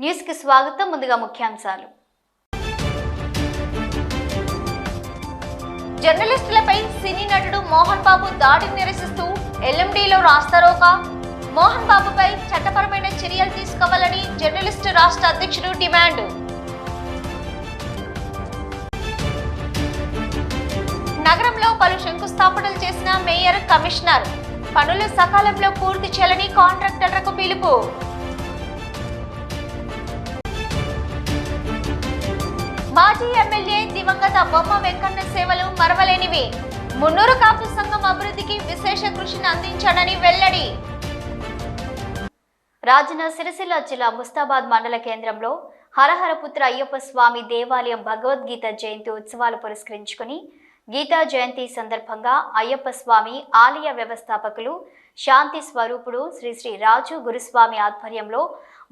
News కి స్వాగతం. ముందుగా ముఖ్యాంశాలు. జర్నలిస్టులపై సినీ నటుడు మోహన్ బాబు దాడిని నిరసిస్తూ ఎల్ఎండిలో రాస్తారోకా. మోహన్ బాబుపై చట్టపరమైన చర్యలు తీసుకోవాలని జర్నలిస్టు రాష్ట్ర అధ్యక్షుడు డిమాండ్. నగరంలో పలు శంకుస్థాపనలు చేసిన మేయర్, కమిషనర్. పనులు సకాలంలో పూర్తి చేయాలని కాంట్రాక్టర్లకు పిలుపు. మాజీ ఎమ్మెల్యే దివంగత బొమ్మ వెంకన్న సేవలు మరవలేనివి. మున్నూరు కాపు సంఘం అభివృద్ధికి విశేష కృషిని అందించాడని వెల్లడి. రాజన్న సిరిసిల్ల జిల్లా ముస్తాబాద్ మండల కేంద్రంలో హరహరపుత్ర అయ్యప్ప స్వామి దేవాలయం భగవద్గీత జయంతి ఉత్సవాలు పురస్కరించుకుని గీతా జయంతి సందర్భంగా అయ్యప్ప స్వామి ఆలయ వ్యవస్థాపకులు శాంతి స్వరూపుడు శ్రీ శ్రీ రాజు గురుస్వామి ఆధ్వర్యంలో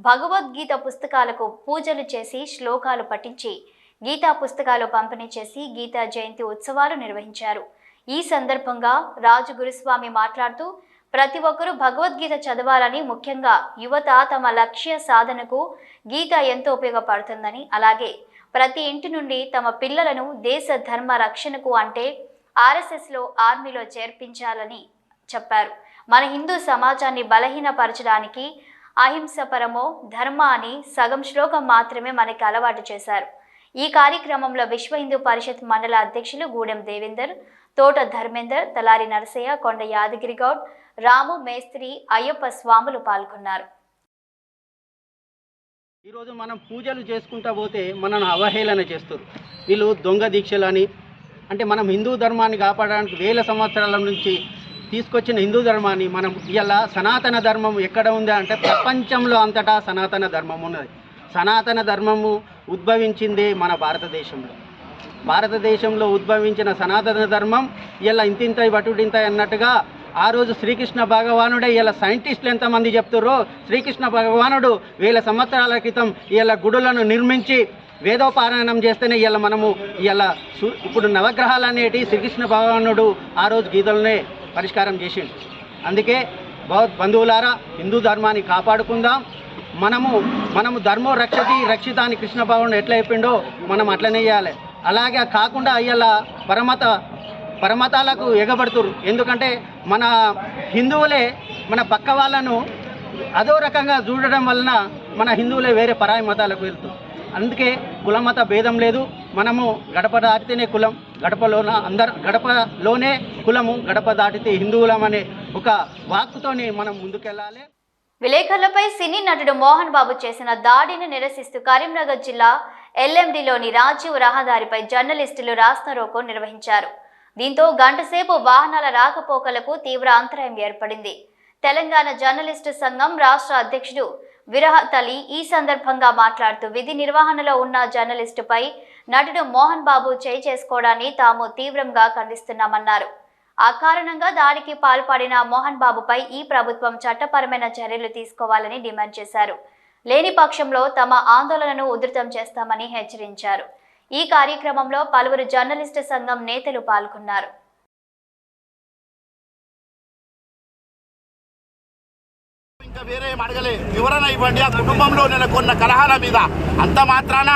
భగవద్గీత పుస్తకాలకు పూజలు చేసి శ్లోకాలు పఠించి గీతా పుస్తకాలు పంపిణీ చేసి గీతా జయంతి ఉత్సవాలు నిర్వహించారు. ఈ సందర్భంగా రాజు గురుస్వామి మాట్లాడుతూ ప్రతి ఒక్కరూ భగవద్గీత చదవాలని, ముఖ్యంగా యువత తమ లక్ష్య సాధనకు గీత ఎంతో ఉపయోగపడుతుందని, అలాగే ప్రతి ఇంటి నుండి తమ పిల్లలను దేశ ధర్మ రక్షణకు అంటే ఆర్ఎస్ఎస్లో ఆర్మీలో చేర్పించాలని చెప్పారు. మన హిందూ సమాజాన్ని బలహీనపరచడానికి అహింస పరమో ధర్మ అని సగం శ్లోకం మాత్రమే మనకి అలవాటు చేశారు. ఈ కార్యక్రమంలో విశ్వ హిందూ పరిషత్ మండల అధ్యక్షులు గూడెం దేవేందర్, తోట ధర్మేందర్, తలారి నరసయ్య, కొండ యాదగిరి గౌడ్, రాము మేస్త్రి, అయ్యప్ప స్వాములు పాల్గొన్నారు. ఈరోజు మనం పూజలు చేసుకుంటా పోతే మనను అవహేళన చేస్తారు. వీళ్ళు దొంగ దీక్షలని, అంటే మనం హిందూ ధర్మాన్ని కాపాడడానికి వేల సంవత్సరాల నుంచి తీసుకొచ్చిన హిందూ ధర్మాన్ని మనం ఇలా సనాతన ధర్మం ఎక్కడ ఉంది అంటే ప్రపంచంలో అంతటా సనాతన ధర్మం ఉన్నది. సనాతన ధర్మము ఉద్భవించిందే మన భారతదేశంలో ఉద్భవించిన సనాతన ధర్మం ఇలా ఇంతింత బటుడింత అన్నట్టుగా ఆ రోజు శ్రీకృష్ణ భగవానుడే ఇలా సైంటిస్టులు ఎంతమంది చెప్తారో శ్రీకృష్ణ భగవానుడు వేల సంవత్సరాల క్రితం ఇలా గుడులను నిర్మించి వేదోపారాయణం చేస్తేనే ఇలా మనము ఇలా ఇప్పుడు నవగ్రహాలు అనేటి శ్రీకృష్ణ భగవానుడు ఆ రోజు గీతలనే పరిష్కారం చేసిండు. అందుకే బంధువులారా, హిందూ ధర్మాన్ని కాపాడుకుందాం. మనము ధర్మో రక్షతి రక్షిత అని కృష్ణ భగవానుడు ఎట్లా చెప్పిండో మనం అట్లనే చేయాలి. అలాగే కాకుండా ఇలా పరమతాలకు ఎగబడుతురు. ఎందుకంటే మన హిందువులే మన పక్క వాళ్ళను అదో రకంగా చూడడం వలన మన హిందువులే వేరే పరాయి మతాలకు వెళ్తారు. అందుకే కులమత భేదం లేదు. మనము గడప దాటితేనే కులం, గడపలోనే కులము, గడప దాటితే హిందువులం అనే ఒక వాక్కుతోని మనం ముందుకెళ్ళాలి. విలేకరులపై సినీ నటుడు మోహన్ బాబు చేసిన దాడిని నిరసిస్తూ కరీంనగర్ జిల్లా ఎల్ఎండిలోని రాజీవ్ రహదారిపై జర్నలిస్టులు రాస్తారోకో నిర్వహించారు. దీంతో గంటసేపు వాహనాల రాకపోకలకు తీవ్ర అంతరాయం ఏర్పడింది. తెలంగాణ జర్నలిస్టు సంఘం రాష్ట్ర అధ్యక్షుడు విరహత్ అలీ ఈ సందర్భంగా మాట్లాడుతూ విధి నిర్వహణలో ఉన్న జర్నలిస్టుపై నటుడు మోహన్ బాబు చేయి చేసుకోవడాన్ని తాము తీవ్రంగా ఖండిస్తున్నామన్నారు. ఆ కారణంగా దాడికి పాల్పడిన మోహన్ బాబుపై ఈ ప్రభుత్వం చట్టపరమైన చర్యలు తీసుకోవాలని డిమాండ్ చేశారు. లేని పక్షంలో తమ ఆందోళనను ఉధృతం చేస్తామని హెచ్చరించారు. ఈ కార్యక్రమంలో పలువురు జర్నలిస్టు సంఘం నేతలు పాల్గొన్నారు. ఇంకా వేరే అడగలే, వివరణ ఇవ్వండి. ఆ కుటుంబంలో నెలకొన్న కలహాల మీద అంత మాత్రాన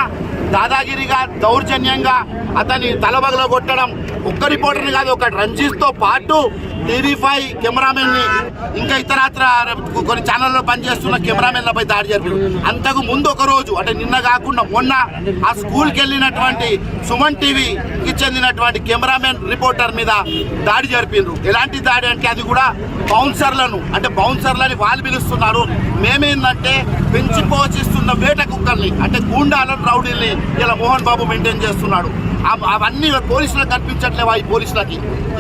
దాదాగిరిగా దౌర్జన్యంగా అతని తలబగల కొట్టడం ఒక్క రిపోర్టర్ని కాదు, ఒక రంజిత్తో పాటు TV5 కెమెరామెన్ని, ఇంకా ఇతరత్ర కొన్ని ఛానల్లో పనిచేస్తున్న కెమెరామెన్లపై దాడి జరిపారు. అంతకు ముందు ఒక రోజు అంటే నిన్న కాకుండా మొన్న ఆ స్కూల్కి వెళ్ళినటువంటి సుమన్ టీవీకి చెందినటువంటి కెమెరామెన్ రిపోర్టర్ మీద దాడి జరిపారు. ఎలాంటి దాడి అంటే అది కూడా బౌన్సర్లని వాళ్ళు పిలుస్తున్నారు. మేమేందంటే పెంచి పోషిస్తున్న వేట కుక్కల్ని అంటే గూండాలను, రౌడీల్ని ఇలా మోహన్ బాబు మెయింటైన్ చేస్తున్నాడు. అవన్నీ పోలీసులకు కనిపించట్లేవా? ఈ పోలీసులకి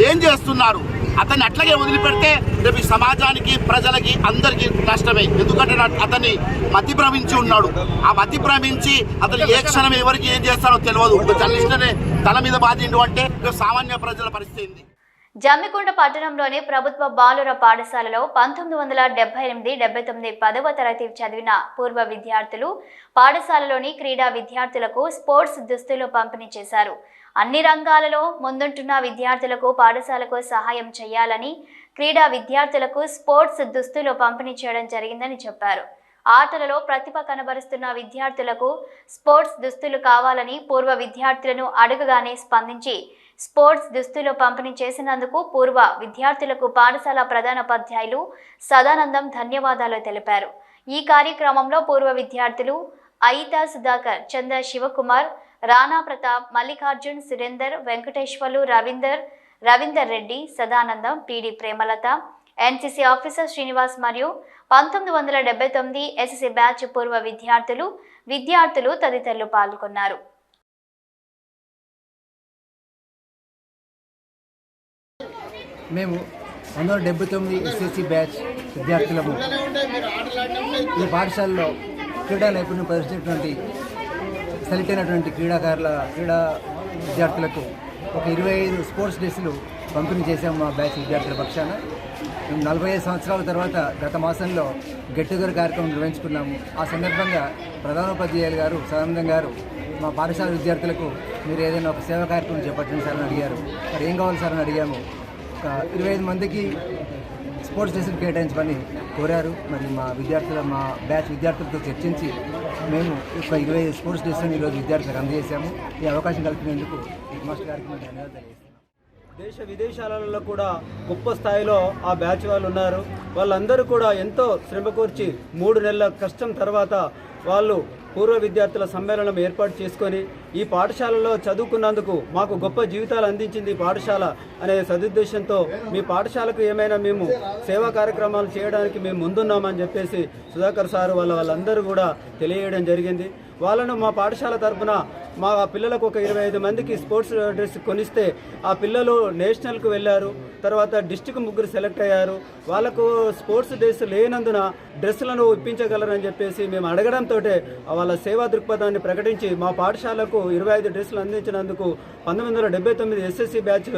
ఏం చేస్తున్నారు? అతన్ని అట్లాగే వదిలిపెడితే రేపు ఈ సమాజానికి, ప్రజలకి, అందరికీ నష్టమే. ఎందుకంటే అతన్ని మతి భ్రమించి ఉన్నాడు. ఆ మతి భ్రమించి అతను ఏ క్షణం ఎవరికి ఏం చేస్తారో తెలియదు. జర్నలిస్టునే తల మీద బాధిండు అంటే సామాన్య ప్రజల పరిస్థితి. జమ్మికుంట పట్టణంలోని ప్రభుత్వ బాలుర పాఠశాలలో 1978-79 10వ తరగతి చదివిన పూర్వ విద్యార్థులు పాఠశాలలోని క్రీడా విద్యార్థులకు స్పోర్ట్స్ దుస్తులు పంపిణీ చేశారు. అన్ని రంగాలలో ముందుంటున్న విద్యార్థులకు పాఠశాలకు సహాయం చేయాలని క్రీడా విద్యార్థులకు స్పోర్ట్స్ దుస్తులు పంపిణీ చేయడం జరిగిందని చెప్పారు. ఆటలలో ప్రతిభ కనబరుస్తున్న విద్యార్థులకు స్పోర్ట్స్ దుస్తులు కావాలని పూర్వ విద్యార్థులను అడగగానే స్పందించి స్పోర్ట్స్ దుస్తులు పంపిణీ చేసినందుకు పూర్వ విద్యార్థులకు పాఠశాల ప్రధానోపాధ్యాయులు సదానందం ధన్యవాదాలు తెలిపారు. ఈ కార్యక్రమంలో పూర్వ విద్యార్థులు అయితా సుధాకర్, చంద శివకుమార్, రాణా ప్రతాప్, మల్లికార్జున్, సురేందర్, వెంకటేశ్వర్లు, రవీందర్ రెడ్డి, సదానందం, పిడి ప్రేమలత, ఎన్సీసీ ఆఫీసర్ శ్రీనివాస్ మరియు 1979 ఎస్ఎస్సీ బ్యాచ్ పూర్వ విద్యార్థులు తదితరులు పాల్గొన్నారు. మేము 1979 ఎస్ఎస్సీ బ్యాచ్ విద్యార్థులము ఈ పాఠశాలలో క్రీడా నైపుణ్యం ప్రదర్శించినటువంటి సెలెక్ట్ అయినటువంటి క్రీడా విద్యార్థులకు ఒక 25 స్పోర్ట్స్ డ్రెస్సులు పంపిణీ చేశాము మా బ్యాచ్ విద్యార్థుల పక్షాన. మేము 45 సంవత్సరాల తర్వాత గత మాసంలో గెట్ టుగెదర్ కార్యక్రమం నిర్వహించుకున్నాము. ఆ సందర్భంగా ప్రధానోపాధ్యాయులు గారు సదానందం గారు మా పాఠశాల విద్యార్థులకు మీరు ఏదైనా ఒక సేవా కార్యక్రమం చేపట్టండి సార్ అని అడిగారు. మరి ఏం కావాలి సార్ అని అడిగాము. ఒక 25 మందికి స్పోర్ట్స్ డ్రెస్సులు కేటాయించమని కోరారు. మరి మా బ్యాచ్ విద్యార్థులతో చర్చించి మేము ఒక 25 స్పోర్ట్స్ డ్రెస్సులను ఈరోజు విద్యార్థులకు అందజేశాము. ఈ అవకాశం కల్పినందుకు హెడ్ మాస్టర్ గారికి మేము ధన్యవాదాలు తెలియజేస్తున్నాం. దేశ విదేశాలలో కూడా గొప్ప స్థాయిలో ఆ బ్యాచ్ వాళ్ళు ఉన్నారు. వాళ్ళందరూ కూడా ఎంతో శ్రమ కూర్చి 3 నెలల కష్టం తర్వాత వాళ్ళు పూర్వ విద్యార్థుల సమ్మేళనం ఏర్పాటు చేసుకొని ఈ పాఠశాలలో చదువుకున్నందుకు మాకు గొప్ప జీవితాలు అందించింది ఈ పాఠశాల అనే సదుద్దేశంతో మీ పాఠశాలకు ఏమైనా మేము సేవా కార్యక్రమాలు చేయడానికి మేము ముందున్నామని చెప్పేసి సుధాకర్ సారు వాళ్ళందరూ కూడా తెలియజేయడం జరిగింది. వాళ్ళను మా పాఠశాల తరఫున మా పిల్లలకు ఒక 25 మందికి స్పోర్ట్స్ డ్రెస్ కొనిస్తే ఆ పిల్లలు నేషనల్కు వెళ్ళారు. తర్వాత డిస్టిక్ 3 సెలెక్ట్ అయ్యారు. వాళ్ళకు స్పోర్ట్స్ డ్రెస్ లేనందున డ్రెస్సులను ఇప్పించగలరని చెప్పేసి మేము అడగడంతో వాళ్ళ సేవా దృక్పథాన్ని ప్రకటించి మా పాఠశాలకు 25 డ్రెస్సులు అందించినందుకు 1979 ఎస్ఎస్సీ బ్యాచ్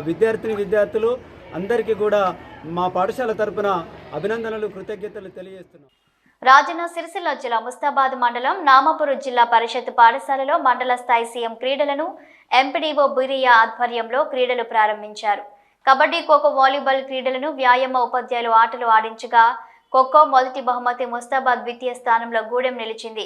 విద్యార్థులు అందరికీ కూడా మా పాఠశాల తరఫున అభినందనలు, కృతజ్ఞతలు తెలియజేస్తున్నాం. రాజన్న సిరిసిల్ల జిల్లా ముస్తాబాద్ మండలం నామపురం జిల్లా పరిషత్ పాఠశాలలో మండల స్థాయి సీఎం క్రీడలను ఎంపీడీఓ బీరయ్య ఆధ్వర్యంలో క్రీడలు ప్రారంభించారు. కబడ్డీ, ఖోఖో, వాలీబాల్ క్రీడలను వ్యాయామ ఉపాధ్యాయులు ఆటలు ఆడించగా ఖోఖో మొదటి బహుమతి ముస్తాబాద్ ద్వితీయ స్థానంలో గూడెం నిలిచింది.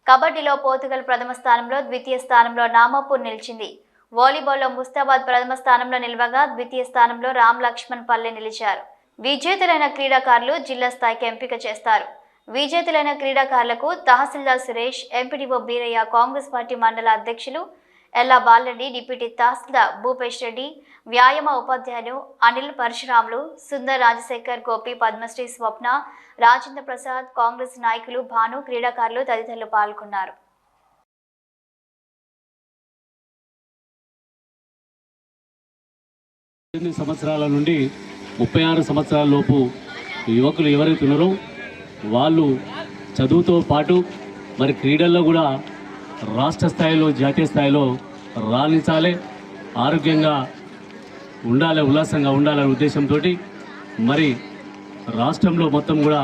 కబడ్డీలో పోతుగల్ ప్రథమ స్థానంలో, ద్వితీయ స్థానంలో నామాపూర్ నిలిచింది. వాలీబాల్లో ముస్తాబాద్ ప్రథమ స్థానంలో నిలవగా ద్వితీయ స్థానంలో రామ్ లక్ష్మణ్ పల్లె నిలిచారు. విజేతలైన క్రీడాకారులు జిల్లా స్థాయికి ఎంపిక చేస్తారు. విజేతలైన క్రీడాకారులకు తహసీల్దార్ సురేష్, ఎంపీడీఓ బీరయ్య, కాంగ్రెస్ పార్టీ మండల అధ్యక్షులు ఎల్లా బాలరెడ్డి, డిప్యూటీ తహసీల్దార్ భూపేష్ రెడ్డి, వ్యాయామ ఉపాధ్యాయులు అనిల్, పరశురాములు, సుందర్, రాజశేఖర్, గోపి, పద్మశ్రీ, స్వప్న, రాజేంద్ర ప్రసాద్, కాంగ్రెస్ నాయకులు, భాను, క్రీడాకారులు తదితరులు పాల్గొన్నారు. సంవత్సరాల నుండి 36 సంవత్సరాల లోపు యువకులు ఎవరైతే ఉన్నారో వాళ్ళు చదువుతో పాటు మరి క్రీడల్లో కూడా రాష్ట్ర స్థాయిలో, జాతీయ స్థాయిలో రాణించాలి, ఆరోగ్యంగా ఉండాలి, ఉల్లాసంగా ఉండాలనే ఉద్దేశంతో మరి రాష్ట్రంలో మొత్తం కూడా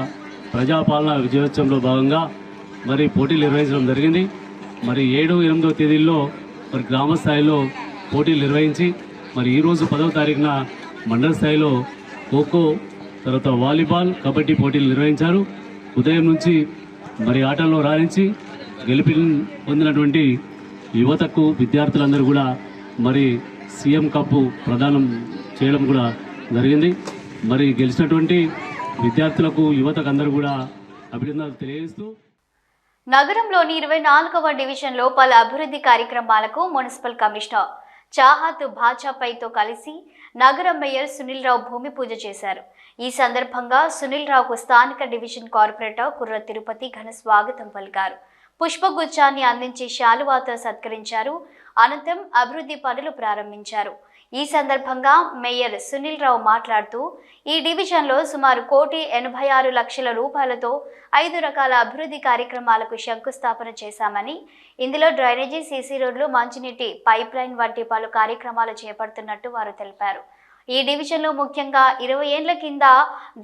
ప్రజాపాలన విజయోత్సవంలో భాగంగా మరి పోటీలు నిర్వహించడం జరిగింది. మరి 7, 8వ తేదీల్లో మరి గ్రామ స్థాయిలో పోటీలు నిర్వహించి మరి ఈరోజు 10వ తారీఖున మండల స్థాయిలో ఖోఖో, తర్వాత వాలీబాల్, కబడ్డీ పోటీలు నిర్వహించారు. ఉదయం నుంచి మరి ఆటల్లో రాణించి గెలుపు పొందినటువంటి యువతకు, విద్యార్థులందరూ కూడా మరి సీఎం కప్పు ప్రదానం చేయడం కూడా జరిగింది. మరి గెలిచినటువంటి విద్యార్థులకు, యువతకు అందరూ కూడా అభినందనలు తెలియజేస్తూ నగరంలోని 24వ డివిజన్లో పలు అభివృద్ధి కార్యక్రమాలకు మున్సిపల్ కమిషనర్ చాహత్ భాజపాతో కలిసి నగర మేయర్ సునీల్ రావు భూమి పూజ చేశారు. ఈ సందర్భంగా సునీల్ రావుకు స్థానిక డివిజన్ కార్పొరేటర్ కుర్ర తిరుపతి ఘన స్వాగతం పలికారు. పుష్పగుచ్చాన్ని అందించి శాలువాతో సత్కరించారు. అనంతరం అభివృద్ధి పనులు ప్రారంభించారు. ఈ సందర్భంగా మేయర్ సునీల్ రావు మాట్లాడుతూ ఈ డివిజన్లో సుమారు 1,86,00,000 రూపాయలతో 5 రకాల అభివృద్ధి కార్యక్రమాలకు శంకుస్థాపన చేశామని, ఇందులో డ్రైనేజీ, సీసీ రోడ్లు, మంచినీటి పైప్ లైన్ వంటి పలు కార్యక్రమాలు చేపడుతున్నట్టు వారు తెలిపారు. ఈ డివిజన్లో ముఖ్యంగా 20 ఏళ్ల కింద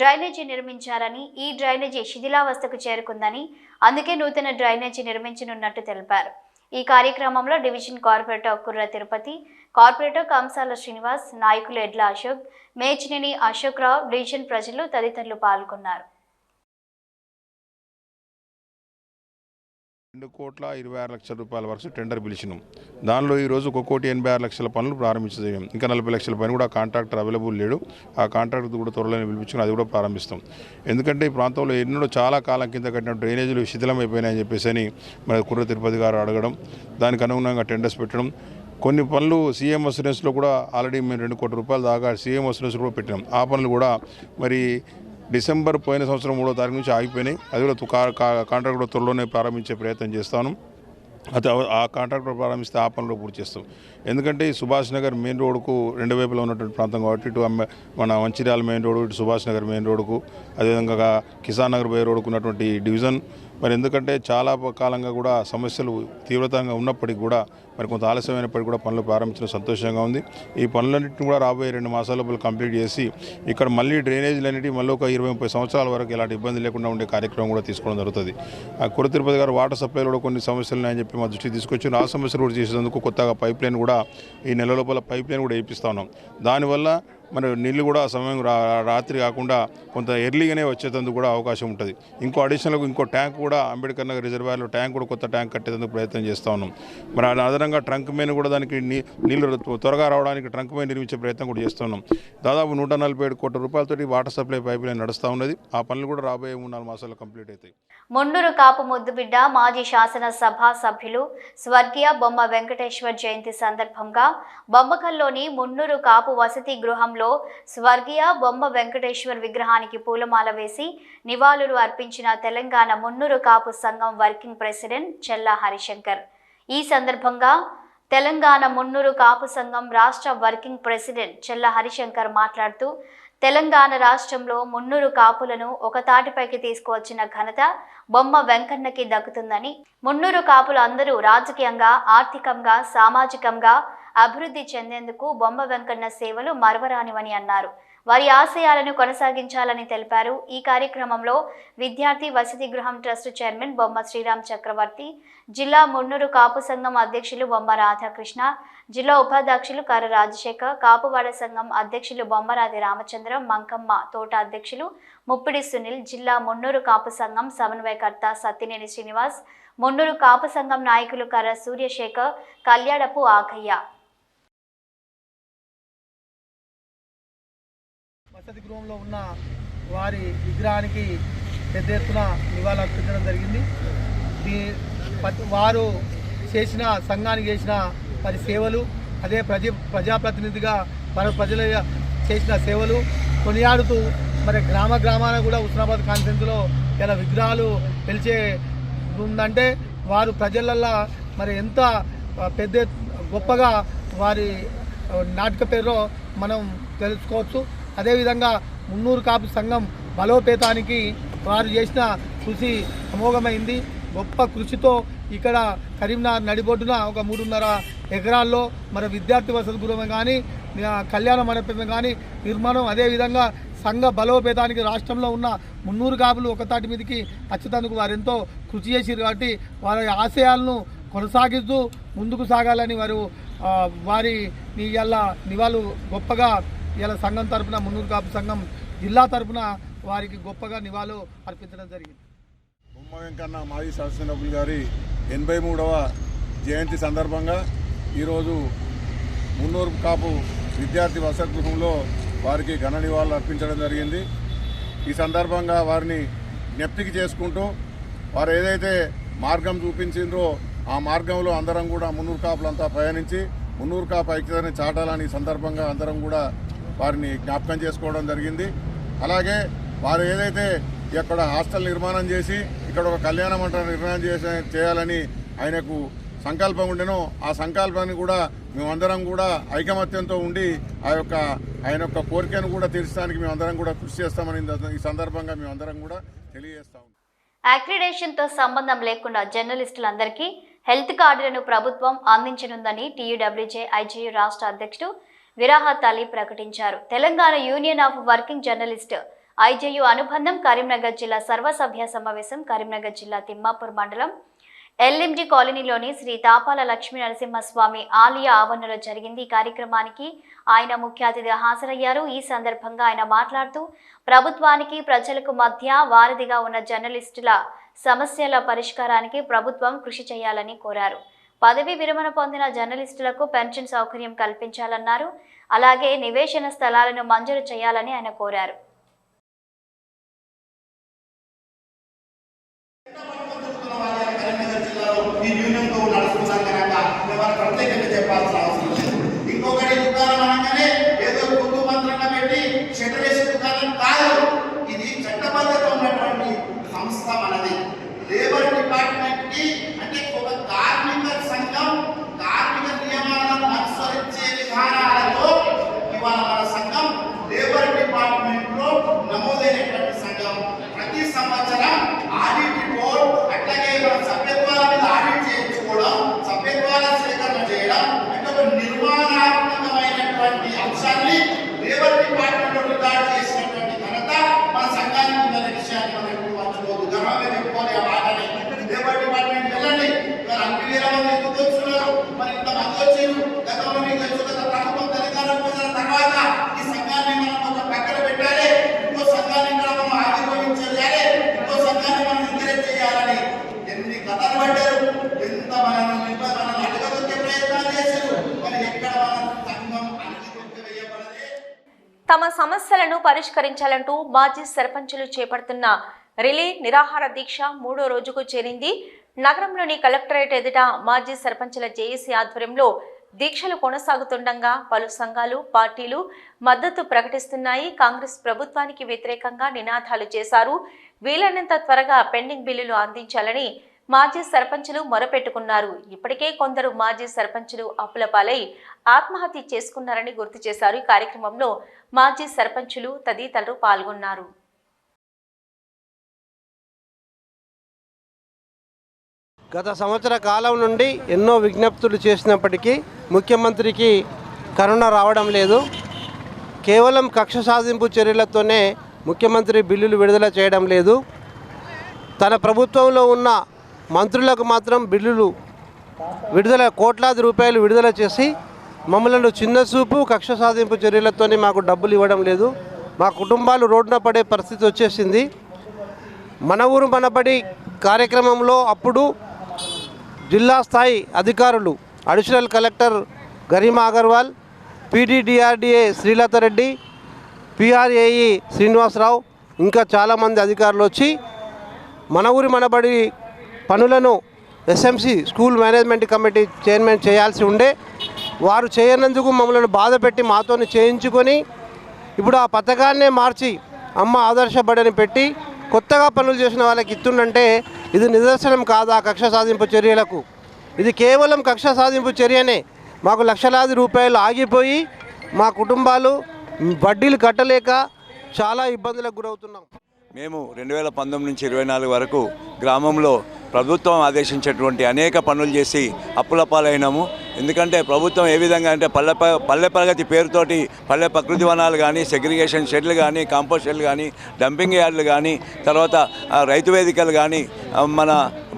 డ్రైనేజీ నిర్మించారని, ఈ డ్రైనేజీ శిథిలావస్థకు చేరుకుందని, అందుకే నూతన డ్రైనేజీ నిర్మించనున్నట్టు తెలిపారు. ఈ కార్యక్రమంలో డివిజన్ కార్పొరేటర్ కుర్ర తిరుపతి, కార్పొరేటర్ కంసాల శ్రీనివాస్, నాయకులు ఎడ్ల అశోక్, మేచినేని అశోక్ రావు, డివిజన్ ప్రజలు తదితరులు పాల్గొన్నారు. 2,26,00,000 రూపాయల వరకు టెండర్ పిలిచినాం. దానిలో ఈరోజు 1,86,00,000 పనులు ప్రారంభించలేము. ఇంకా 40,00,000 పని కూడా కాంట్రాక్టర్ అవైలబుల్ లేడు. ఆ కాంట్రాక్టర్ కూడా త్వరలోనే పిలిపించుకుని అది కూడా ప్రారంభిస్తాం. ఎందుకంటే ఈ ప్రాంతంలో ఎన్నో చాలా కాలం కింద కట్టిన డ్రైనేజీలు శిథిలమైపోయినాయని చెప్పేసి మరి కుర్ర తిరుపతి గారు అడగడం, దానికి అనుగుణంగా టెండర్స్ పెట్టడం. కొన్ని పనులు సీఎం అసూరెన్స్లో కూడా ఆల్రెడీ మేము 2 కోట్ల రూపాయలు దాకా సీఎం అసూరెన్స్ కూడా పెట్టినాం. ఆ పనులు కూడా మరి డిసెంబర్ పోయిన సంవత్సరం 3వ తారీఖు నుంచి ఆగిపోయినాయి. అది కూడా కాంట్రాక్ట్ కూడా త్వరలోనే ప్రారంభించే ప్రయత్నం చేస్తాను. అది ఆ కాంట్రాక్ట్ ప్రారంభిస్తే ఆ పనులు పూర్తి చేస్తాం. ఎందుకంటే ఈ సుభాష్ నగర్ మెయిన్ రోడ్కు 2 వైపులా ఉన్నటువంటి ప్రాంతం కాబట్టి ఇటు మన మంచిర్యాల మెయిన్ రోడ్డు, ఇటు సుభాష్ నగర్ మెయిన్ రోడ్కు, అదేవిధంగా కిసాన్ నగర్ బై రోడ్కు ఉన్నటువంటి డివిజన్ మరి ఎందుకంటే చాలా కాలంగా కూడా సమస్యలు తీవ్రతంగా ఉన్నప్పటికీ కూడా మరి కొంత ఆలస్యమైనప్పటికీ కూడా పనులు ప్రారంభించడం సంతోషంగా ఉంది. ఈ పనులన్నింటినీ కూడా రాబోయే 2 మాసాల లోపల కంప్లీట్ చేసి ఇక్కడ మళ్ళీ డ్రైనేజీలన్నిటి మళ్ళీ ఒక 20-30 సంవత్సరాల వరకు ఎలాంటి ఇబ్బంది లేకుండా ఉండే కార్యక్రమం కూడా తీసుకోవడం జరుగుతుంది. ఆ కుర్ర తిరుపతి గారు వాటర్ సప్లైలో కూడా కొన్ని సమస్యలు ఉన్నాయని చెప్పి మా దృష్టికి తీసుకొచ్చి ఆ సమస్యలు కూడా చేసేందుకు కొత్తగా పైప్ లైన్ కూడా ఈ నెల లోపల పైప్ లైన్ కూడా వేయిస్తా ఉన్నాం. దానివల్ల మరి నీళ్ళు కూడా సమయం రాత్రి కాకుండా కొంత ఎర్లీగానే వచ్చేందుకు కూడా అవకాశం ఉంటుంది. ఇంకో అడిషనల్గా ఇంకో ట్యాంక్ కూడా అంబేద్కర్ నగర్ రిజర్వాయర్లో ట్యాంక్ కూడా కొత్త ట్యాంక్ కట్టేందుకు ప్రయత్నం చేస్తూ ఉన్నాం. మరి అదనంగా ట్రంక్ మెయిన్ కూడా దానికి నీళ్ళు త్వరగా రావడానికి ట్రంక్ మెయిన్ నిర్మించే ప్రయత్నం కూడా చేస్తున్నాం. దాదాపు 147 కోట్ల రూపాయలతోటి వాటర్ సప్లై పైప్ లైన్ నడుస్తూ ఉన్నది. ఆ పనులు కూడా రాబోయే 3-4 మాసాల్లో కంప్లీట్ అవుతాయి. మున్నూరు కాపు ముద్దుబిడ్డ మాజీ శాసనసభ సభ్యులు స్వర్గీయ బొమ్మ వెంకటేశ్వర్ జయంతి సందర్భంగా బొమ్మకల్లోని మున్నూరు కాపు వసతి గృహంలో స్వర్గీయ బొమ్మ వెంకటేశ్వర్ విగ్రహానికి పూలమాల వేసి నివాళులు అర్పించిన తెలంగాణ మున్నూరు కాపు సంఘం వర్కింగ్ ప్రెసిడెంట్ చెల్లా హరిశంకర్. ఈ సందర్భంగా తెలంగాణ మున్నూరు కాపు సంఘం రాష్ట్ర వర్కింగ్ ప్రెసిడెంట్ చెల్లా హరిశంకర్ మాట్లాడుతూ తెలంగాణ రాష్ట్రంలో మున్నూరు కాపులను ఒక తాటిపైకి తీసుకువచ్చిన ఘనత బొమ్మ వెంకన్నకి దక్కుతుందని, మున్నూరు కాపులు అందరూ రాజకీయంగా, ఆర్థికంగా, సామాజికంగా అభివృద్ధి చెందేందుకు బొమ్మ వెంకన్న సేవలు మరవరానివని అన్నారు. వారి ఆశయాలను కొనసాగించాలని తెలిపారు. ఈ కార్యక్రమంలో విద్యార్థి వసతి గృహం ట్రస్ట్ చైర్మన్ బొమ్మ శ్రీరామ్ చక్రవర్తి, జిల్లా మున్నూరు కాపు సంఘం అధ్యక్షులు బొమ్మ రాధాకృష్ణ, జిల్లా ఉపాధ్యక్షులు కర్ర రాజశేఖర్, కాపువాడ సంఘం అధ్యక్షులు బొమ్మరాది రామచంద్రం, మంకమ్మ తోట అధ్యక్షులు ముప్పిడి సునీల్, జిల్లా మున్నూరు కాపు సంఘం సమన్వయకర్త సత్తినేని శ్రీనివాస్, మున్నూరు కాపు సంఘం నాయకులు కర్ర సూర్యశేఖర్, కళ్యాడపు ఆకయ్య. వసతి గృహంలో ఉన్న వారి విగ్రహానికి పెద్ద ఎత్తున నివాళులు అర్పించడం జరిగింది. వారు చేసిన సంఘానికి చేసిన వారి సేవలు, అదే ప్రజాప్రతినిధిగా మన ప్రజల చేసిన సేవలు కొనియాడుతూ మరి గ్రామాన కూడా హుస్నాబాద్ కాన్ఫరెన్స్లో ఇలా విగ్రహాలు పిలిచే ఉందంటే వారు ప్రజలల్లో మరి ఎంత పెద్ద గొప్పగా వారి నాటక పేరులో మనం తెలుసుకోవచ్చు. అదేవిధంగా మున్నూరు కాపు సంఘం బలోపేతానికి వారు చేసిన కృషి అమోఘమైంది. గొప్ప కృషితో ఇక్కడ కరీంనగర్ నడిబొడ్డున ఒక 3.5 ఎకరాల్లో మరి విద్యార్థి వసతి గృహమే కానీ, కళ్యాణ మండపమే కానీ నిర్మాణం, అదేవిధంగా సంఘ బలోపేతానికి రాష్ట్రంలో ఉన్న మున్నూరు కాపులు ఒక తాటి మీదకి వచ్చేందుకు వారు ఎంతో కృషి చేశారు. కాబట్టి వారి ఆశయాలను కొనసాగిస్తూ ముందుకు సాగాలని వారి నివాళులు గొప్పగా ఇలా సంఘం తరఫున మున్నూరు కాపు సంఘం జిల్లా తరఫున వారికి గొప్పగా నివాళులు అర్పించడం జరిగింది. బొమ్మ వెంకన్న మాజీ శాసనసభ్యులు గారి 83వ జయంతి సందర్భంగా ఈరోజు మున్నూరు కాపు విద్యార్థి వసతి గృహంలో వారికి ఘన నివాళులు అర్పించడం జరిగింది. ఈ సందర్భంగా వారిని జ్ఞప్తికి చేసుకుంటూ వారు ఏదైతే మార్గం చూపించిండ్రో ఆ మార్గంలో అందరం కూడా మున్నూరు కాపులంతా పయనించి మున్నూరు కాపు ఐక్యతని చాటాలని సందర్భంగా అందరం కూడా వారిని జ్ఞాపకం చేసుకోవడం జరిగింది. అలాగే వారు ఏదైతే ఇక్కడ హాస్టల్ నిర్మాణం చేసి ఇక్కడ ఒక కళ్యాణ మండపం నిర్మాణం చేయాలని ఆయనకు సంకల్పం ఉండెనో ఆ సంకల్పాన్ని కూడా మేమందరం కూడా ఐకమత్యంతో ఉండి ఆయన యొక్క కోరికను కూడా తీర్చడానికి మేమందరం కూడా కృషి చేస్తామని ఈ సందర్భంగా మేమందరం కూడా తెలియజేస్తాం. అక్రిడేషన్తో సంబంధం లేకుండా జర్నలిస్టులందరికీ హెల్త్ కార్డులను ప్రభుత్వం అందించనుందని టీయూడబ్ల్యూజే ఐజేయు రాష్ట్ర అధ్యక్షుడు విరాహత్ అలీ ప్రకటించారు. Telangana union of working journalist IJU అనుబంధం కరీంనగర్ జిల్లా సర్వసభ్య సమావేశం కరీంనగర్ జిల్లా తిమ్మాపూర్ మండలం ఎల్ఎండి కాలనీలోని శ్రీ తాపాల లక్ష్మీ నరసింహస్వామి ఆలయ ఆవరణలో జరిగింది. ఈ కార్యక్రమానికి ఆయన ముఖ్య అతిథిగా హాజరయ్యారు. ఈ సందర్భంగా ఆయన మాట్లాడుతూ ప్రభుత్వానికి ప్రజలకు మధ్య వారధిగా ఉన్న జర్నలిస్టుల సమస్యల పరిష్కారానికి ప్రభుత్వం కృషి చేయాలని కోరారు. పదవి విరమణ పొందిన జర్నలిస్టులకు పెన్షన్ సౌకర్యం కల్పించాలన్నారు. అలాగే నివేశన స్థలాలను మంజూరు చేయాలని ఆయన కోరారు. ఇంకొకటి దుకాణం అనగానే ఏదో గుండు మంత్రంగా పెట్టి షెటర్ వేసే దుకాణం కాదు. ఇది చట్టబద్ధత ఉన్నటువంటి సంస్థ మనది. లేబర్ డిపార్ట్మెంట్ కి అంటే ఒక కార్మిక సంఘం కార్మిక నియమాలను అనుసరించే విధానాలతో ఇవాళ మన సంఘం లేబర్ డిపార్ట్మెంట్ లో నమోదైనటువంటి సంఘం. ప్రతి సంవత్సరం ఆడిట్ రిపోర్ట్ అట్లాగే మన సభ్యత్వాల మీద ఆడిట్ చేయించుకోవడం, సభ్యత్వాల సేకరణ చేయడం అంటే ఒక నిర్మాణాత్మకమైనటువంటి అంశాన్ని లేబర్ డిపార్ట్మెంట్ లో రికార్డ్ చేసినటువంటి ఘనత మన సంఘానికి ఉందనే విషయాన్ని మనం ఎప్పుడు మర్చిపోవద్దు. గర్వంగా చెప్పుకోవాలి ఆ మాటని. లేబర్ డిపార్ట్మెంట్ వెళ్ళండి, అన్ని వేల మంది ఎందుకు వస్తున్నారు, మరి ఇంతమంది వచ్చారు. గతంలో మీకు తెలుసు కదా, ప్రభుత్వం తెలంగాణ వచ్చిన తర్వాత ఈ సంఘాన్ని మనం కొంచెం పక్కన పెట్టాలి, ఇంకో సంఘాన్ని ఇక్కడ మనం ఆవిర్భవించాలి, ఇంకో సంఘాన్ని మనం ఎంకరేజ్ చేయాలని ఎన్ని కథలు పడ్డారు. ఎంత మనల్ని అడగదొక్కే ప్రయత్నాలు చేశారు. మరి ఎక్కడ మన సంఘం అణిగిదొక్క వేయబడదే. తమ సమస్యలను పరిష్కరించాలంటూ మాజీ సర్పంచులు చేపడుతున్న రిలే నిరాహార దీక్ష 3వ రోజుకు చేరింది. నగరంలోని కలెక్టరేట్ ఎదుట మాజీ సర్పంచుల జేఏసీ ఆధ్వర్యంలో దీక్షలు కొనసాగుతుండగా పలు సంఘాలు, పార్టీలు మద్దతు ప్రకటిస్తున్నాయి. కాంగ్రెస్ ప్రభుత్వానికి వ్యతిరేకంగా నినాదాలు చేశారు. వీలైనంత త్వరగా పెండింగ్ బిల్లులు అందించాలని మాజీ సర్పంచులు మొరపెట్టుకున్నారు. ఇప్పటికే కొందరు మాజీ సర్పంచులు అప్పుల పాలై ఆత్మహత్య చేసుకున్నారని గుర్తు చేశారు. ఈ కార్యక్రమంలో మాజీ సర్పంచులు తదితరులు పాల్గొన్నారు. గత సంవత్సర కాలం నుండి ఎన్నో విజ్ఞప్తులు చేసినప్పటికీ ముఖ్యమంత్రికి కరుణ రావడం లేదు. కేవలం కక్ష సాధింపు చర్యలతోనే ముఖ్యమంత్రి బిల్లులు విడుదల చేయడం లేదు. తన ప్రభుత్వంలో ఉన్న మంత్రులకు మాత్రం బిల్లులు విడుదల కోట్లాది రూపాయలు విడుదల చేసి మమ్మల్ని చిన్నచూపు కక్ష సాధింపు చర్యలతోనే మాకు డబ్బులు ఇవ్వడం లేదు. మా కుటుంబాలు రోడ్డున పడే పరిస్థితి వచ్చేసింది. మన ఊరు మనబడి కార్యక్రమంలో అప్పుడు జిల్లా స్థాయి అధికారులు additional collector Garima Agarwal, PD DRDA Srilatha Reddy, PR AE Srinivasarao ఇంకా చాలామంది అధికారులు వచ్చి మన ఊరి మనబడి పనులను SMC school management committee chairman చేయాల్సి ఉండే వారు చేయనందుకు మమ్మల్ని బాధ పెట్టి మాతోని చేయించుకొని ఇప్పుడు ఆ పథకాన్నే మార్చి అమ్మ ఆదర్శ బడిని పెట్టి కొత్తగా పనులు చేసిన వాళ్ళకి ఇస్తుందంటే ఇది నిదర్శనం కాదా కక్ష సాధింపు చర్యలకు? ఇది కేవలం కక్ష సాధింపు చర్యనే. మాకు లక్షలాది రూపాయలు ఆగిపోయి మా కుటుంబాలు వడ్డీలు కట్టలేక చాలా ఇబ్బందులకు గురవుతున్నాం. మేము 2019 నుంచి 24 వరకు గ్రామంలో ప్రభుత్వం ఆదేశించేటువంటి అనేక పనులు చేసి అప్పుల పాలైనాము. ఎందుకంటే ప్రభుత్వం ఏ విధంగా అంటే పల్లె ప్రగతి పేరుతోటి పల్లె ప్రకృతి వనాలు కానీ, సెగ్రిగేషన్ షెడ్లు కానీ, కాంపోస్ట్ షెడ్లు కానీ, డంపింగ్ యార్డులు కానీ, తర్వాత రైతు వేదికలు కానీ, మన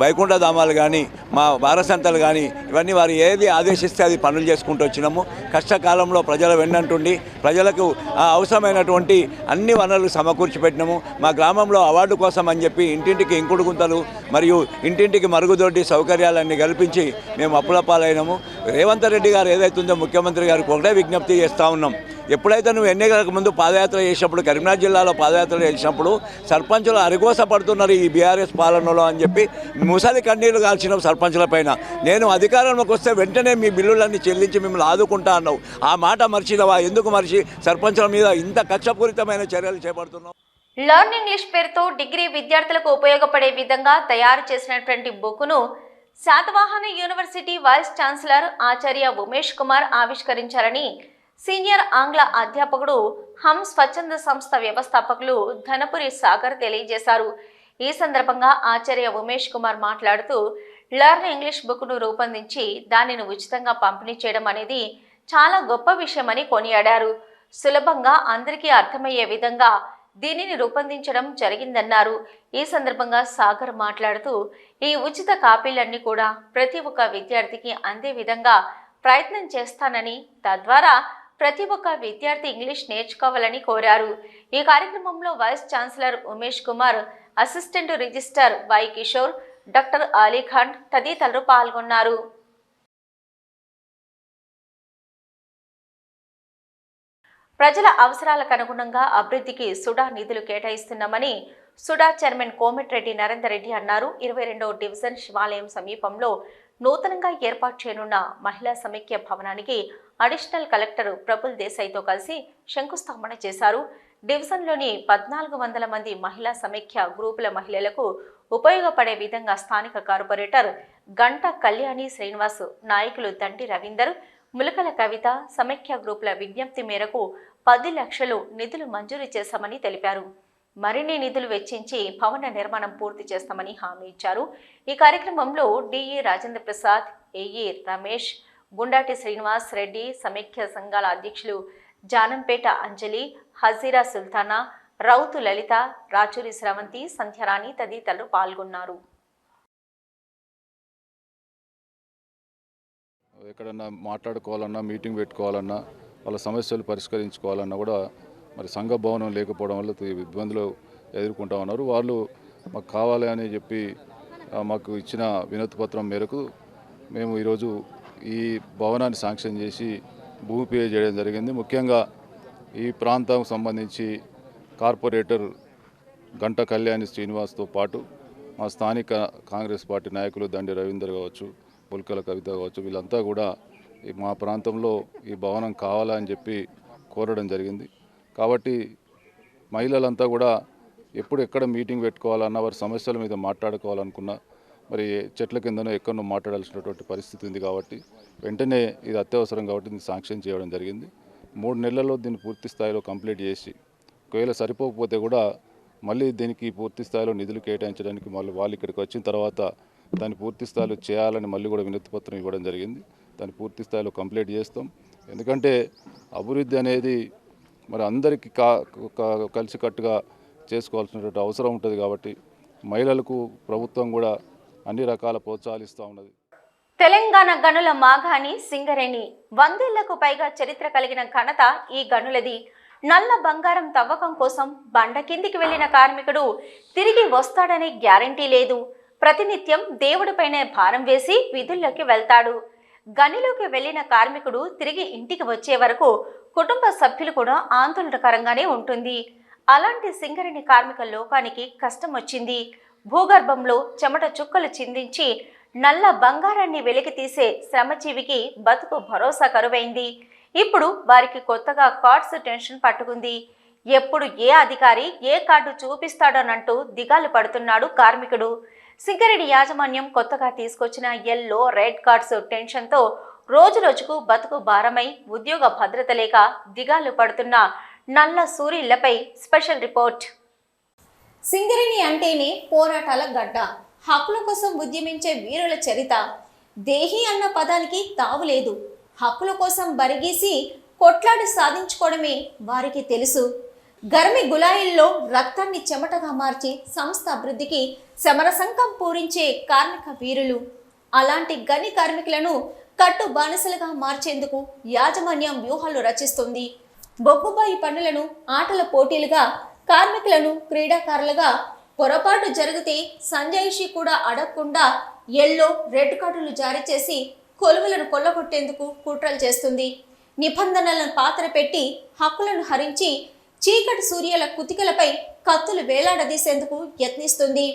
వైకుంఠ ధామాలు కానీ, మా వారసంతలు కానీ, ఇవన్నీ వారు ఏది ఆదేశిస్తే అది పనులు చేసుకుంటూ వచ్చినాము. కష్టకాలంలో ప్రజల వెన్నంటుండి ప్రజలకు అవసరమైనటువంటి అన్ని వనరులు సమకూర్చి పెట్టినాము. మా గ్రామంలో అవార్డు కోసం అని చెప్పి ఇంటింటికి ఇంకుడు గుంతలు మరియు ఇంటింటికి మరుగుదొడ్డి సౌకర్యాలన్నీ కల్పించి మేము అప్పుల పాలైనాము. రేవంత్ రెడ్డి గారు ఏదైతుందో ముఖ్యమంత్రి గారికి ఒకటే విజ్ఞప్తి చేస్తూ ఉన్నాం. ఎప్పుడైతే నువ్వు ఎన్నికలకు ముందు పాదయాత్ర చేసినప్పుడు కరీంనగర్ జిల్లాలో పాదయాత్ర చేసినప్పుడు సర్పంచులు అరిగోస పడుతున్నారు ఈ బీఆర్ఎస్ పాలనలో అని చెప్పి ముసలి కన్నీళ్లు కాల్చిన సర్పంచుల పైన. నేను అధికారంలోకి వస్తే వెంటనే మీ బిల్లులన్నీ చెల్లించి మిమ్మల్ని ఆదుకుంటా అన్నావు. ఆ మాట మర్చినవా? ఎందుకు మర్చి సర్పంచుల మీద ఇంత కక్షపూరితమైన చర్యలు చేపడుతున్నావు? లర్న్ ఇంగ్లీష్ పేరుతో డిగ్రీ విద్యార్థులకు ఉపయోగపడే విధంగా తయారు చేసినటువంటి బుక్ను శాతవాహన యూనివర్సిటీ వైస్ ఛాన్సలర్ ఆచార్య ఉమేష్ కుమార్ ఆవిష్కరించారని సీనియర్ ఆంగ్ల అధ్యాపకుడు హమ్ స్వచ్ఛంద సంస్థ వ్యవస్థాపకులు ధనపురి సాగర్ తెలియజేశారు. ఈ సందర్భంగా ఆచార్య ఉమేష్ కుమార్ మాట్లాడుతూ లర్న్ ఇంగ్లీష్ బుక్ను రూపొందించి దానిని ఉచితంగా పంపిణీ చేయడం అనేది చాలా గొప్ప విషయమని కొనియాడారు. సులభంగా అందరికీ అర్థమయ్యే విధంగా దీనిని రూపొందించడం జరిగిందన్నారు. ఈ సందర్భంగా సాగర్ మాట్లాడుతూ ఈ ఉచిత కాపీలన్నీ కూడా ప్రతి ఒక్క విద్యార్థికి అందే విధంగా ప్రయత్నం చేస్తానని, తద్వారా ప్రతి ఒక్క విద్యార్థి ఇంగ్లీష్ నేర్చుకోవాలని కోరారు. ఈ కార్యక్రమంలో vice chancellor Umesh Kumar, assistant registrar Y Kishore, doctor Alikhan తదితరులు పాల్గొన్నారు. ప్రజల అవసరాలకు అనుగుణంగా అభివృద్ధికి సుడా నిధులు కేటాయిస్తున్నామని సుడా చైర్మన్ కోమటిరెడ్డి నరేందర్ రెడ్డి అన్నారు. 22వ డివిజన్ శివాలయం సమీపంలో నూతనంగా ఏర్పాటు చేయనున్న మహిళా సమైక్య భవనానికి అడిషనల్ కలెక్టర్ ప్రఫుల్ దేశాయ్తో కలిసి శంకుస్థాపన చేశారు. డివిజన్లోని 1400 మంది మహిళా సమైక్య గ్రూపుల మహిళలకు ఉపయోగపడే విధంగా స్థానిక కార్పొరేటర్ గంట కళ్యాణి శ్రీనివాస్, నాయకులు దండి రవీందర్, ములకల కవిత సమైక్య గ్రూపుల విజ్ఞప్తి మేరకు 10 లక్షలు నిధులు మంజూరు చేశామని తెలిపారు. మరిన్ని నిధులు వెచ్చించి భవన నిర్మాణం పూర్తి చేస్తామని హామీ ఇచ్చారు. ఈ కార్యక్రమంలో డిఈ రాజేంద్ర ప్రసాద్, ఏఈ రమేష్, గుండాటి శ్రీనివాస్ రెడ్డి, సమైక్య సంఘాల అధ్యక్షులు జానంపేట అంజలి, హజీరా సుల్తానా, రౌతు లలిత, రాచూరి స్రవంతి, సంధ్యారాణి తదితరులు పాల్గొన్నారు. ఎక్కడన్నా మాట్లాడుకోవాలన్నా, మీటింగ్ పెట్టుకోవాలన్నా, వాళ్ళ సమస్యలు పరిష్కరించుకోవాలన్నా కూడా మరి సంఘ భవనం లేకపోవడం వల్ల ఇబ్బందులు ఎదుర్కొంటా ఉన్నారు. వాళ్ళు మాకు కావాలి అని చెప్పి మాకు ఇచ్చిన వినతి పత్రం మేరకు మేము ఈరోజు ఈ భవనాన్ని శాంక్షన్ చేసి భూమి పే చేయడం జరిగింది. ముఖ్యంగా ఈ ప్రాంతం సంబంధించి కార్పొరేటర్ గంట కళ్యాణి శ్రీనివాస్తో పాటు మా స్థానిక కాంగ్రెస్ పార్టీ నాయకులు దండి రవీందర్ కావచ్చు, పుల్కల కవిత కావచ్చు, వీళ్ళంతా కూడా మా ప్రాంతంలో ఈ భవనం కావాలని చెప్పి కోరడం జరిగింది. కాబట్టి మహిళలంతా కూడా ఎప్పుడు ఎక్కడ మీటింగ్ పెట్టుకోవాలన్నా, వారి సమస్యల మీద మాట్లాడుకోవాలనుకున్నా మరి చెట్ల కిందనో ఎక్కడో మాట్లాడాల్సినటువంటి పరిస్థితి ఉంది. కాబట్టి వెంటనే ఇది అత్యవసరం కాబట్టి దీన్ని శాంక్షన్ చేయడం జరిగింది. 3 నెలల్లో దీన్ని పూర్తి స్థాయిలో కంప్లీట్ చేసి, ఒకవేళ సరిపోకపోతే కూడా మళ్ళీ దీనికి పూర్తి స్థాయిలో నిధులు కేటాయించడానికి మళ్ళీ వాళ్ళు ఇక్కడికి వచ్చిన తర్వాత దాన్ని పూర్తి స్థాయిలో చేయాలని మళ్ళీ కూడా వినతి పత్రం ఇవ్వడం జరిగింది. దాన్ని పూర్తి స్థాయిలో కంప్లీట్ చేస్తాం. ఎందుకంటే అభివృద్ధి అనేది మరి అందరికీ కలిసికట్టుగా చేసుకోవాల్సినటువంటి అవసరం ఉంటుంది. కాబట్టి మహిళలకు ప్రభుత్వం కూడా అన్ని రకాల ప్రోత్సాహాలు ఇస్తూ ఉన్నది. తెలంగాణ గనుల మాగాణి సింగరేణి 100 ఏళ్లకు పైగా చరిత్ర కలిగిన ఘనత ఈ గనులది. నల్ల బంగారం తవ్వకం కోసం బండ కిందికి వెళ్లిన కార్మికుడు తిరిగి వస్తాడనే గ్యారంటీ లేదు. ప్రతినిత్యం దేవుడిపైనే భారం వేసి విధుల్లోకి వెళ్తాడు. గనిలోకి వెళ్లిన కార్మికుడు తిరిగి ఇంటికి వచ్చే వరకు కుటుంబ సభ్యులు కూడా ఆందోళనకరంగానే ఉంటుంది. అలాంటి సింగరేణి కార్మిక లోకానికి కష్టం వచ్చింది. భూగర్భంలో చెమట చుక్కలు చిందించి నల్ల బంగారాన్ని వెలికి తీసే శ్రమజీవికి బతుకు భరోసా కరువైంది. ఇప్పుడు వారికి కొత్తగా కార్డ్స్ టెన్షన్ పట్టుకుంది. ఎప్పుడు ఏ అధికారి ఏ కార్డు చూపిస్తాడోనంటూ దిగాలు పడుతున్నాడు కార్మికుడు. సింగరేణి యాజమాన్యం కొత్తగా తీసుకొచ్చిన ఎల్లో, రెడ్ కార్డ్స్ టెన్షన్తో రోజు రోజుకు బతుకు భారమై ఉద్యోగ భద్రత లేక దిగాలు పడుతున్న నల్ల సూరిళ్లపై స్పెషల్ రిపోర్ట్. సింగరేణి అంటేనే పోరాటాల గడ్డ, హక్కుల కోసం ఉద్యమించే వీరుల చరిత. దేహి అన్న పదానికి తావులేదు. హక్కుల కోసం బరిగీసి కొట్లాడి సాధించుకోవడమే వారికి తెలుసు. గర్మి గులాయిల్లో రక్తాన్ని చెమటగా మార్చి సంస్థ అభివృద్ధికి సమరసంకం పూరించే కార్మిక వీరులు. అలాంటి గని కార్మికులను కట్టు బానిసలుగా మార్చేందుకు యాజమాన్యం వ్యూహాలు రచిస్తుంది. బొగ్గుబాయి పనులను ఆటల పోటీలుగా, కార్మికులను క్రీడాకారులుగా, పొరపాటు జరిగితే సంజాయిషి కూడా అడగకుండా ఎల్లో, రెడ్ కార్డులు జారీ చేసి కొలువులను కొల్లగొట్టేందుకు కుట్రలు చేస్తుంది. నిబంధనలను పాత్ర పెట్టి హక్కులను హరించి చీకటి సూర్యుల కుతికలపై కత్తులు వేలాడదీసేందుకు యత్నిస్తుంది.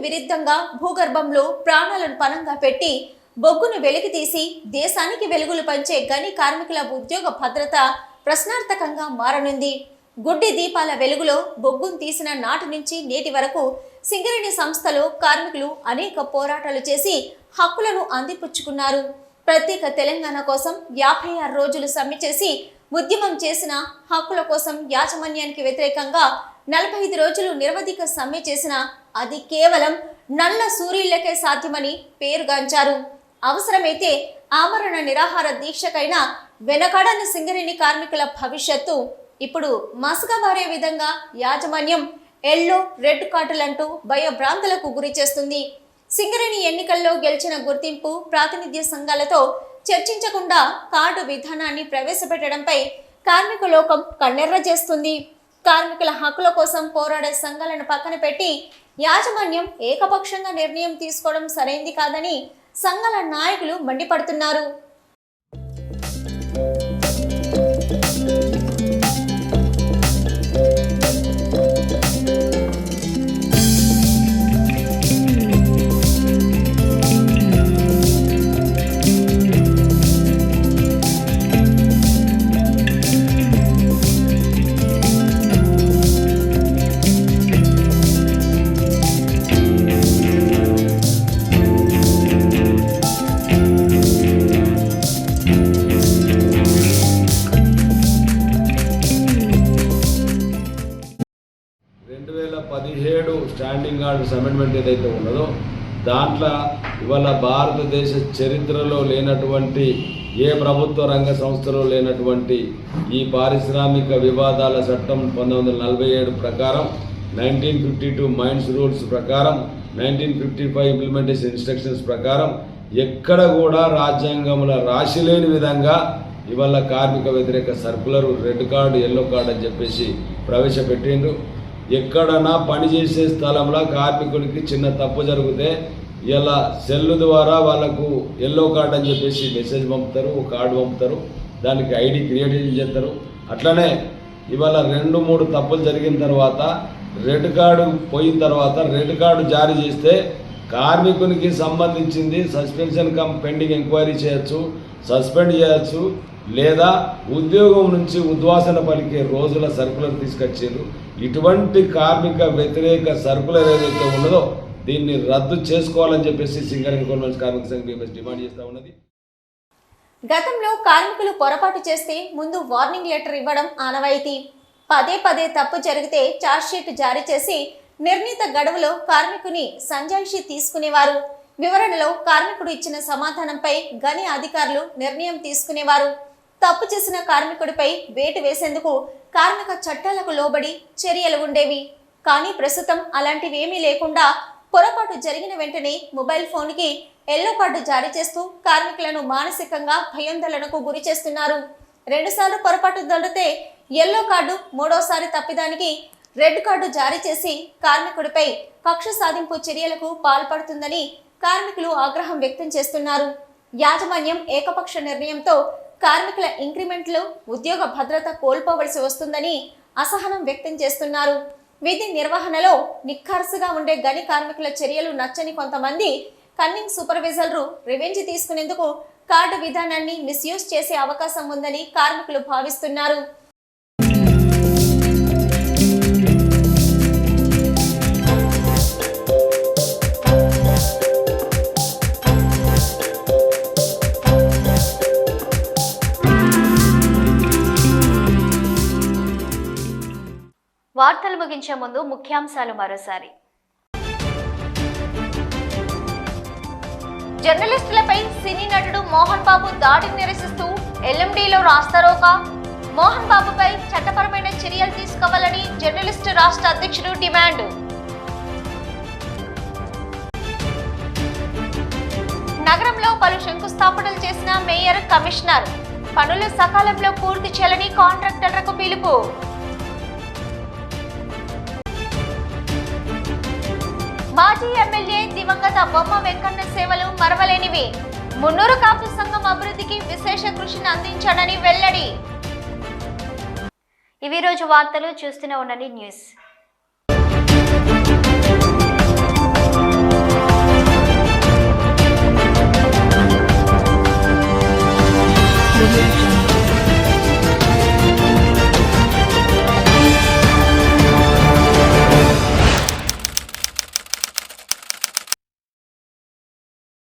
విరుద్ధంగా భూగర్భంలో ప్రాణాలను పణంగా పెట్టి బొగ్గును వెలికితీసి దేశానికి వెలుగులు పంచే గని కార్మికుల ఉద్యోగ భద్రత ప్రశ్నార్థకంగా మారనుంది. గుడ్డి దీపాల వెలుగులో బొగ్గును తీసిన నాటి నుంచి నేటి వరకు సింగరేణి సంస్థలో కార్మికులు అనేక పోరాటాలు చేసి హక్కులను అందిపుచ్చుకున్నారు. ప్రత్యేక తెలంగాణ కోసం 56 రోజులు సమ్మె చేసి ఉద్యమం చేసిన, హక్కుల కోసం యాజమాన్యానికి వ్యతిరేకంగా 45 రోజులు నిరవధిక సమ్మె చేసిన అది కేవలం నల్ల సూర్యులకే సాధ్యమని పేరుగాంచారు. అవసరమైతే ఆమరణ నిరాహార దీక్షకైనా వెనకాడని సింగరేణి కార్మికుల భవిష్యత్తు ఇప్పుడు మసకబారే విధంగా యాజమాన్యం ఎల్లో రెడ్ కార్డులంటూ భయభ్రాంతులకు గురి చేస్తుంది. సింగరేణి ఎన్నికల్లో గెలిచిన గుర్తింపు ప్రాతినిధ్య సంఘాలతో చర్చించకుండా కార్డు విధానాన్ని ప్రవేశపెట్టడంపై కార్మిక లోకం కన్నెర్ర చేస్తుంది. కార్మికుల హక్కుల కోసం పోరాడే సంఘాలను పక్కన పెట్టి యాజమాన్యం ఏకపక్షంగా నిర్ణయం తీసుకోవడం సరైంది కాదని సంఘాల నాయకులు మండిపడుతున్నారు. స్టాండింగ్ ఆర్డర్స్ అమెండ్మెంట్ ఏదైతే ఉన్నదో దాంట్లో ఇవాళ భారతదేశ చరిత్రలో లేనటువంటి ఏ ప్రభుత్వ రంగ సంస్థలో లేనటువంటి ఈ పారిశ్రామిక వివాదాల చట్టం 1947 ప్రకారం, 1952 మైన్స్ రూల్స్ ప్రకారం, 1955 ఇంప్లిమెంటేషన్ ఇన్స్ట్రక్షన్స్ ప్రకారం ఎక్కడ కూడా రాజ్యాంగంలో రాసిలేని విధంగా ఇవాళ కార్మిక వ్యతిరేక circular red card yellow card అని చెప్పేసి ప్రవేశపెట్టిండ్రు. ఎక్కడన్నా పనిచేసే స్థలంలో కార్మికుడికి చిన్న తప్పు జరిగితే ఇలా సెల్ ద్వారా వాళ్ళకు ఎల్లో కార్డు అని చెప్పేసి మెసేజ్ పంపుతారు, కార్డు పంపుతారు, దానికి ఐడి క్రియేట్ చేస్తారు. అట్లనే ఇవాళ 2-3 తప్పులు జరిగిన తర్వాత రెడ్ కార్డు పోయిన తర్వాత రెడ్ కార్డు జారీ చేస్తే కార్మికునికి సంబంధించింది సస్పెన్షన్ కమ్ పెండింగ్ ఎంక్వైరీ చేయొచ్చు, సస్పెండ్ చేయొచ్చు, లేదా ఉద్యోగం నుంచి ఉద్వాసన పలికే రోజుల సర్కులర్ తీసుకొచ్చారు. ఇటువంటి కార్మిక వ్యతిరేక సర్కులర్ ఏదైతే ఉన్నదో దీన్ని రద్దు చేసుకోవాలని చెప్పేసి సింగరేణి కోల్ కార్మిక సంఘం డిమాండ్ చేస్తూ ఉన్నది. గతంలో కార్మికులు పొరపాటు చేస్తే ముందు వార్నింగ్ లెటర్ ఇవ్వడం ఆనవాయితీ. పదే తప్పు జరిగితే ఛార్జ్షీట్ జారీ చేసి నిర్ణీత గడువులో కార్మికుని సంజాయిషి తీసుకునేవారు. వివరణలో కార్మికుడు ఇచ్చిన సమాధానంపై గని అధికారులు నిర్ణయం తీసుకునేవారు. తప్పు చేసిన కార్మికుడిపై వేటు వేసేందుకు కార్మిక చట్టాలకు లోబడి చర్యలు ఉండేవి. కానీ ప్రస్తుతం అలాంటివేమీ లేకుండా పొరపాటు జరిగిన వెంటనే మొబైల్ ఫోన్కి ఎల్లో కార్డు జారీ చేస్తూ కార్మికులను మానసికంగా భయాందోళనకు గురి చేస్తున్నారు. 2 సార్లు పొరపాటు దొరికితే ఎల్లో కార్డు, 3వసారి తప్పిదానికి రెడ్ కార్డు జారీ చేసి కార్మికుడిపై కక్ష సాధింపు చర్యలకు పాల్పడుతుందని కార్మికులు ఆగ్రహం వ్యక్తం చేస్తున్నారు. యాజమాన్యం ఏకపక్ష నిర్ణయంతో కార్మికుల ఇంక్రిమెంట్లు, ఉద్యోగ భద్రత కోల్పోవలసి వస్తుందని అసహనం వ్యక్తం చేస్తున్నారు. విధి నిర్వహణలో నిఖార్సుగా ఉండే గని కార్మికుల చర్యలు నచ్చని కొంతమంది కన్నింగ్ సూపర్వైజర్లు రివెంజ్ తీసుకునేందుకు కార్డు విధానాన్ని మిస్యూజ్ చేసే అవకాశం ఉందని కార్మికులు భావిస్తున్నారు. వార్తలు ముగించే ముందు ముఖ్యాంశాలు మరోసారి. జర్నలిస్టులపై సినీ నటుడు మోహన్ బాబు దాడిని నిరసిస్తూ ఎల్ఎండిలో రాస్తారోకా. మోహన్ బాబుపై చట్టపరమైన చర్యలు తీసుకోవాలని జర్నలిస్టు రాష్ట్ర అధ్యక్షుడు డిమాండ్. నగరంలో పలు శంకుస్థాపనలు చేసిన మేయర్, కమిషనర్. పనులు సకాలంలో పూర్తి చేయాలని కాంట్రాక్టర్లకు పిలుపు. మాజీ ఎమ్మెల్యే దివంగత బొమ్మ వెంకన్న సేవలు మరవలేనివి. మున్నూరు కాపు సంఘం అభివృద్ధికి విశేష కృషిని అందించాడని వెల్లడి. ఇవి రోజు వార్తలు. చూస్తూనే ఉండండి న్యూస్.